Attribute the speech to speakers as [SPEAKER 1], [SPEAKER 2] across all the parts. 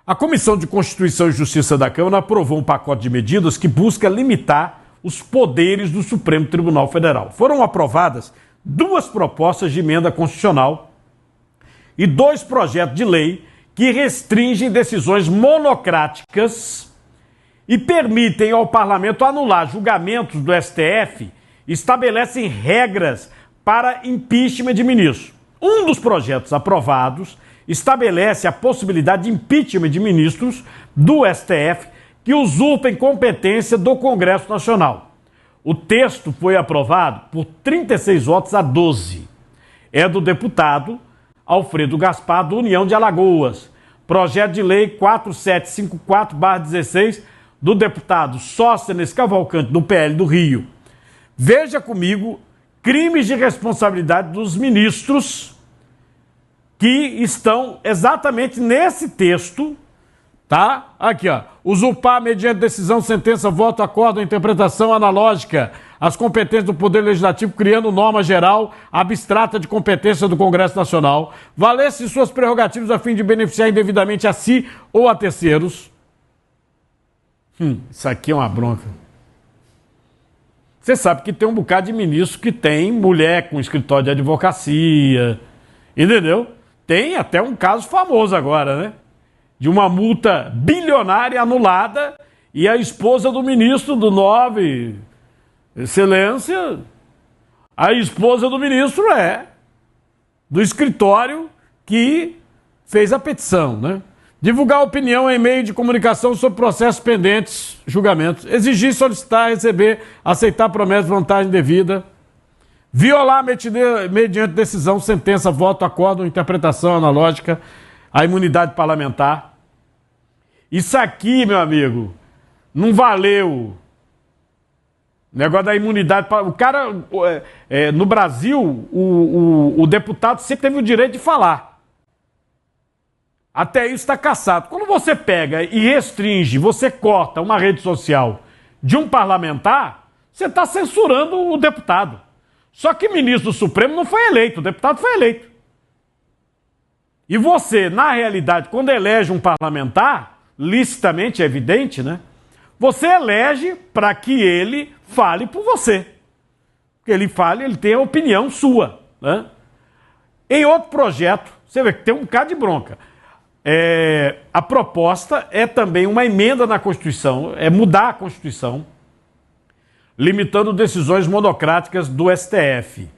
[SPEAKER 1] A Comissão de Constituição e Justiça da Câmara aprovou um pacote de medidas que busca limitar os poderes do Supremo Tribunal Federal. Foram aprovadas 2 propostas de emenda constitucional e 2 projetos de lei que restringem decisões monocráticas e permitem ao parlamento anular julgamentos do STF, estabelecem regras para impeachment de ministros. Um dos projetos aprovados estabelece a possibilidade de impeachment de ministros do STF que usurpem competência do Congresso Nacional. O texto foi aprovado por 36 votos a 12. É do deputado Alfredo Gaspar, do União de Alagoas. Projeto de lei 4754/16, do deputado Sóstenes Cavalcante, do PL do Rio. Veja comigo crimes de responsabilidade dos ministros que estão exatamente nesse texto, tá? Aqui, ó. Usurpar mediante decisão, sentença, voto, acordo, interpretação analógica as competências do Poder Legislativo, criando norma geral abstrata de competência do Congresso Nacional, valer-se de suas prerrogativas a fim de beneficiar indevidamente a si ou a terceiros. Isso aqui é uma bronca. Você sabe que tem um bocado de ministro que tem mulher com escritório de advocacia, entendeu? Tem até um caso famoso agora, né? De uma multa bilionária anulada e a esposa do ministro do 9, Excelência, a esposa do ministro do escritório que fez a petição, né? Divulgar opinião em meio de comunicação sobre processos pendentes, julgamentos. Exigir, solicitar, receber, aceitar promessa de vantagem devida. Violar mediante decisão, sentença, voto, acordo, interpretação analógica, a imunidade parlamentar. Isso aqui, meu amigo, não valeu. O negócio da imunidade. O cara, no Brasil, o deputado sempre teve o direito de falar. Até isso está cassado. Quando você pega e restringe, você corta uma rede social de um parlamentar, você está censurando o deputado. Só que o ministro do Supremo não foi eleito, o deputado foi eleito. E você, na realidade, quando elege um parlamentar, licitamente é evidente, né? Você elege para que ele fale por você. Que ele fale, ele tem a opinião sua, né? Em outro projeto, você vê que tem um bocado de bronca. A proposta é também uma emenda na Constituição, é mudar a Constituição, limitando decisões monocráticas do STF.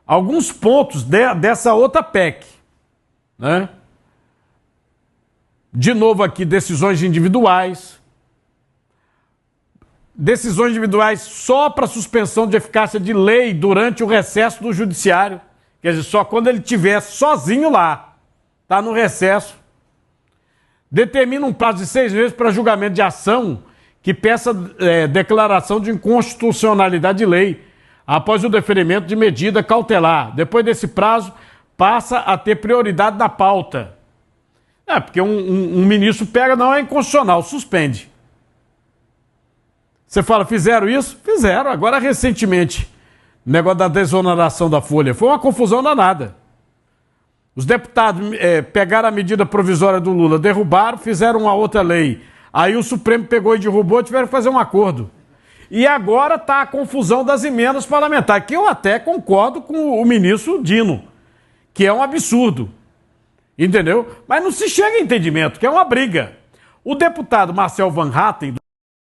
[SPEAKER 1] Alguns pontos dessa outra PEC, né? De novo aqui, decisões individuais. Decisões individuais só para suspensão de eficácia de lei durante o recesso do judiciário. Quer dizer, só quando ele estiver sozinho lá. Está no recesso. Determina um prazo de 6 meses para julgamento de ação que peça declaração de inconstitucionalidade de lei após o deferimento de medida cautelar. Depois desse prazo, passa a ter prioridade na pauta. Porque um ministro pega, não é inconstitucional, suspende. Você fala, fizeram isso? Fizeram. Agora, recentemente, o negócio da desoneração da folha. Foi uma confusão danada. Os deputados pegaram a medida provisória do Lula, derrubaram, fizeram uma outra lei. Aí o Supremo pegou e derrubou, tiveram que fazer um acordo. E agora está a confusão das emendas parlamentares, que eu até concordo com o ministro Dino, que é um absurdo. Entendeu? Mas não se chega a entendimento, que é uma briga. O deputado Marcel Van Hatten, do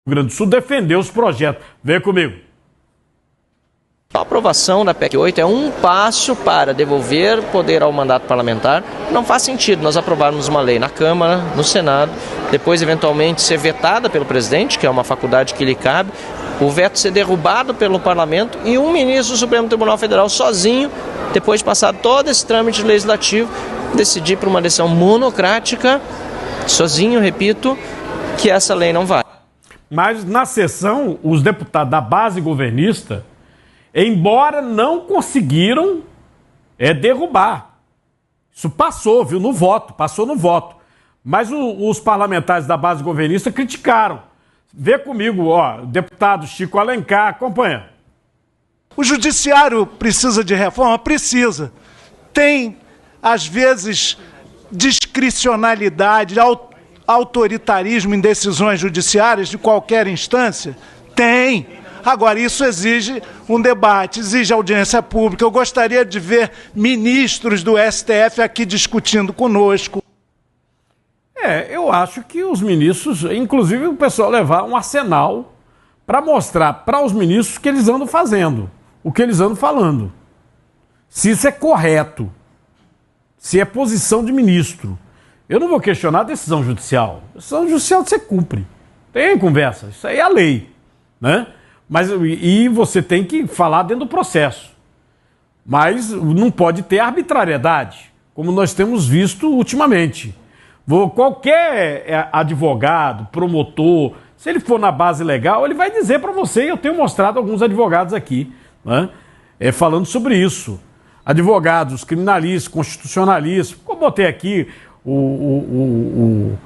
[SPEAKER 1] Rio Grande do Sul, defendeu os projetos. Vem comigo.
[SPEAKER 2] A aprovação da PEC 8 é um passo para devolver poder ao mandato parlamentar. Não faz sentido nós aprovarmos uma lei na Câmara, no Senado, depois eventualmente ser vetada pelo presidente, que é uma faculdade que lhe cabe, o veto ser derrubado pelo parlamento e um ministro do Supremo Tribunal Federal sozinho, depois de passar todo esse trâmite legislativo, decidir por uma decisão monocrática, sozinho, repito, que essa lei não vai.
[SPEAKER 1] Mas na sessão, os deputados da base governista, embora não conseguiram derrubar. Isso passou, viu, no voto, passou no voto. Mas os parlamentares da base governista criticaram. Vê comigo, ó, deputado Chico Alencar, acompanha.
[SPEAKER 3] O judiciário precisa de reforma? Precisa. Tem, às vezes, discricionalidade, autoritarismo em decisões judiciárias de qualquer instância? Tem. Agora, isso exige um debate, exige audiência pública. Eu gostaria de ver ministros do STF aqui discutindo conosco.
[SPEAKER 1] Eu acho que os ministros, inclusive o pessoal levar um arsenal para mostrar para os ministros o que eles andam fazendo, o que eles andam falando. Se isso é correto, se é posição de ministro. Eu não vou questionar a decisão judicial. A decisão judicial você cumpre. Tem conversa, isso aí é a lei, né? E você tem que falar dentro do processo. Mas não pode ter arbitrariedade, como nós temos visto ultimamente. Qualquer advogado, promotor, se ele for na base legal, ele vai dizer para você, e eu tenho mostrado alguns advogados aqui, né, falando sobre isso. Advogados, criminalistas, constitucionalistas, eu botei aqui o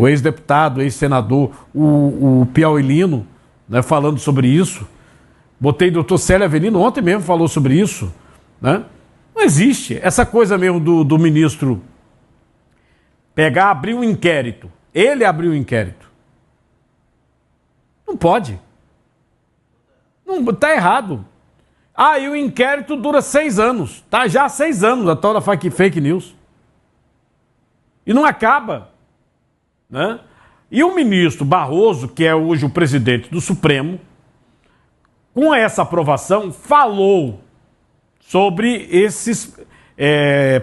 [SPEAKER 1] ex-deputado, ex-senador, o Piauilino, né, falando sobre isso. Botei o doutor Célio Avelino, ontem mesmo falou sobre isso. Né? Não existe essa coisa mesmo do ministro pegar, abrir um inquérito. Ele abriu um inquérito. Não pode. Não, tá errado. E o inquérito dura 6 anos. Tá já há 6 anos a tal da fake news. E não acaba. Né? E o ministro Barroso, que é hoje o presidente do Supremo, com essa aprovação, falou sobre esses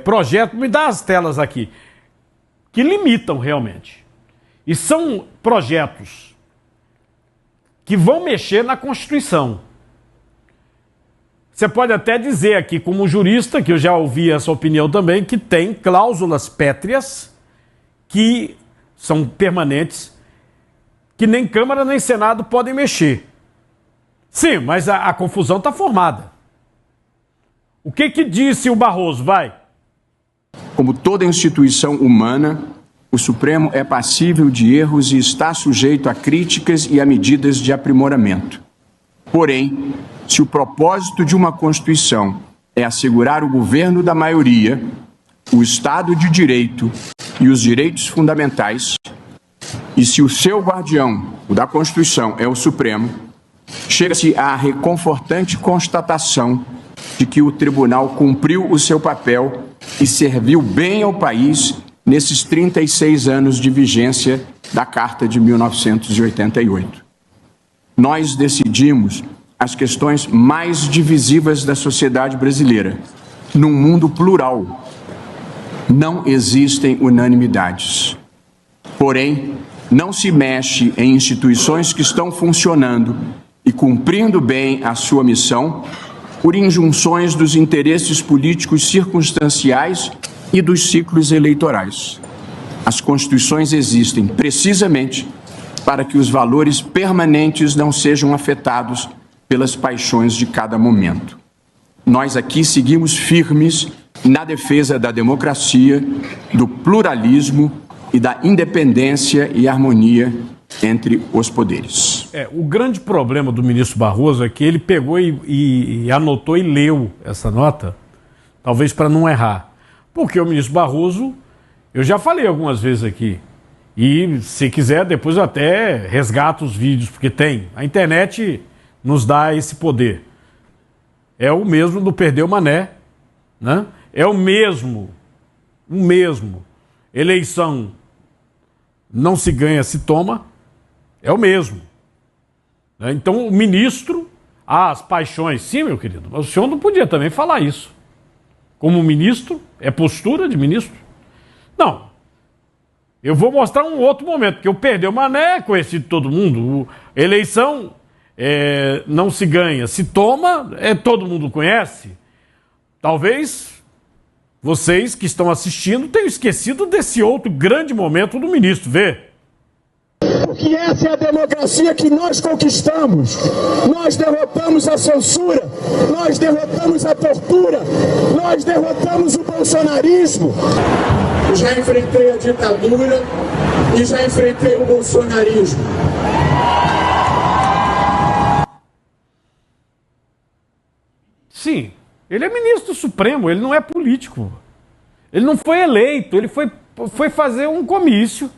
[SPEAKER 1] projetos, me dá as telas aqui, que limitam realmente. E são projetos que vão mexer na Constituição. Você pode até dizer aqui, como jurista, que eu já ouvi essa opinião também, que tem cláusulas pétreas que são permanentes, que nem Câmara nem Senado podem mexer. Sim, mas a confusão está formada. O que disse o Barroso? Vai.
[SPEAKER 4] Como toda instituição humana, o Supremo é passível de erros e está sujeito a críticas e a medidas de aprimoramento. Porém, se o propósito de uma Constituição é assegurar o governo da maioria, o Estado de Direito e os direitos fundamentais, e se o seu guardião, o da Constituição, é o Supremo, chega-se à reconfortante constatação de que o Tribunal cumpriu o seu papel e serviu bem ao país nesses 36 anos de vigência da Carta de 1988. Nós decidimos as questões mais divisivas da sociedade brasileira, num mundo plural. Não existem unanimidades. Porém, não se mexe em instituições que estão funcionando e cumprindo bem a sua missão por injunções dos interesses políticos circunstanciais e dos ciclos eleitorais. As constituições existem precisamente para que os valores permanentes não sejam afetados pelas paixões de cada momento. Nós aqui seguimos firmes na defesa da democracia, do pluralismo e da independência e harmonia entre os poderes.
[SPEAKER 1] O grande problema do ministro Barroso é que ele pegou e anotou e leu essa nota, talvez para não errar. Porque o ministro Barroso, eu já falei algumas vezes aqui, e se quiser depois eu até resgato os vídeos, porque tem. A internet nos dá esse poder. É o mesmo do Perdeu Mané, né? É o mesmo. Eleição não se ganha, se toma. É o mesmo. Então o ministro, as paixões, sim, meu querido, mas o senhor não podia também falar isso. Como ministro, é postura de ministro? Não. Eu vou mostrar um outro momento, porque o Perdeu Mané é conhecido de todo mundo. Eleição não se ganha, se toma, todo mundo conhece. Talvez vocês que estão assistindo tenham esquecido desse outro grande momento do ministro. Vê.
[SPEAKER 5] Porque essa é a democracia que nós conquistamos. Nós derrotamos a censura, nós derrotamos a tortura, nós derrotamos o bolsonarismo. Já enfrentei a ditadura e já enfrentei o bolsonarismo.
[SPEAKER 1] Sim, ele é ministro do Supremo, ele não é político. Ele não foi eleito, ele foi foi fazer um comício